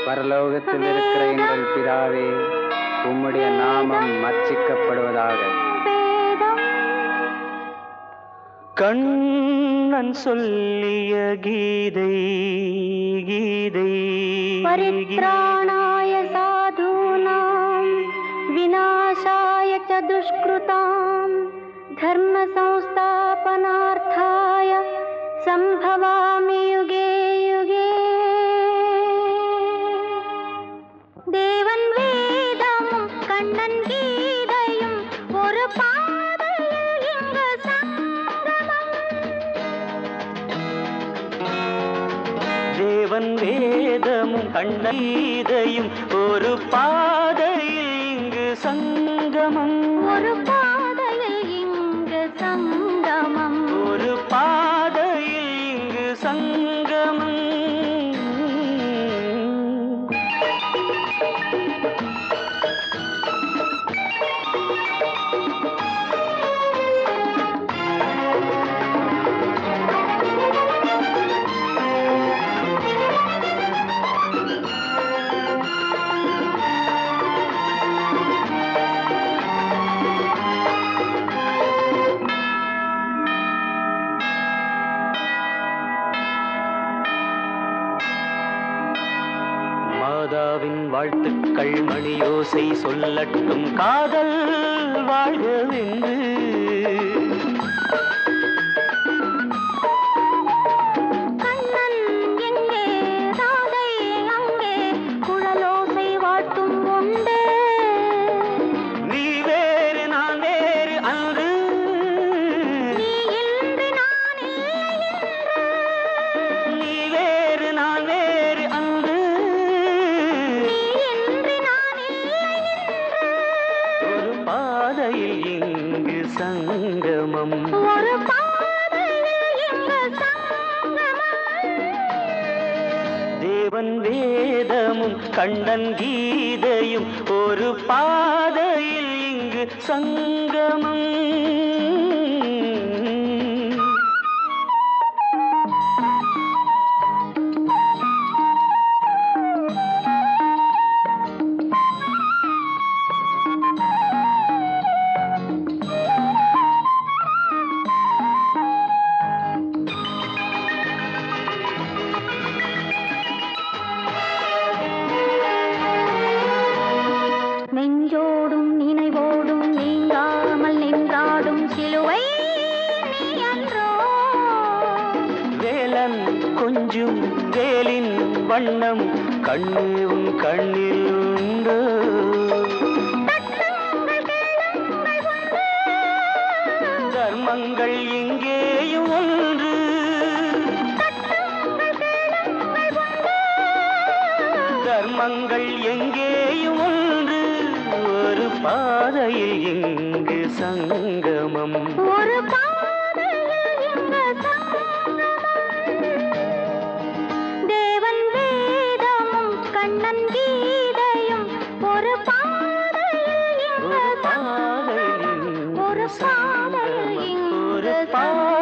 பரலோகத்தில் இருக்கிற எங்கள் பிதாவே, உம்முடைய நாமம் அர்ச்சிக்கப்படுவதாக. கண்ணன் சொல்லிய கீதை கீதை பரித்ராணாய சாதூனாம் விநாசாய ச துஷ்கிருதாம் தர்ம சம்ஸ்தாபனார்த்தாய சம்பவாமி யுகே யுகே. தேவன் வேதமும் கண்ணன் கீதையும் ஒரு பாதையில் இங்கு சங்கமம். தேவன் வேதமும் கண்ணன் கீதையும் ஒரு பாதையில் இங்கு சங்கமம். ஒரு பாதையில் இங்கு சங்கமம். ஒரு பாதையில் இங்கு சங்கமம். மாதாவின் வாழ்த்துக்கள் மணியோசை சொல்லட்டும், காதல் வாழ்கவென்று. கண்ணன் எங்கே ராதை அங்கே குழலோசை வாழ்த்தும் உண்டு. நீ வேறு நான் வேறு அன்று, நீ இன்று நான் இல்லை என்று. நீ வேறு நான் வேறு அன்று, நீ இன்று நான் இல்லை என்று. ஒரு பாதையில் இங்கு சங்கமம். ஒரு பாதையில் இங்கு சங்கமம். தேவன் வேதமும் கண்ணன் கீதையும் ஒரு பாதையில் இங்கு சங்கமம். நெஞ்சோடும் நினைவோடும் நீங்காமல் நின்றாடும் சிலுவை நீ அன்றோ. வேலன் கொஞ்சும் வேலின் வண்ணம் கண்ணும் கண்ணில் உண்டு. தர்மங்கள் எங்கேயும் ஒன்று. தர்மங்கள் எங்கேயும் ஒன்று. ஒரு பாதையில் இங்கு சங்கமம். ஒரு பாதையில் இங்கு சங்கமம். தேவன் வேதமும் கண்ணன் கீதையும் ஒரு பாதையில் இங்கு ஒரு பாதையில் ஒரு பாதையில் இங்கு ஒரு பாதையில்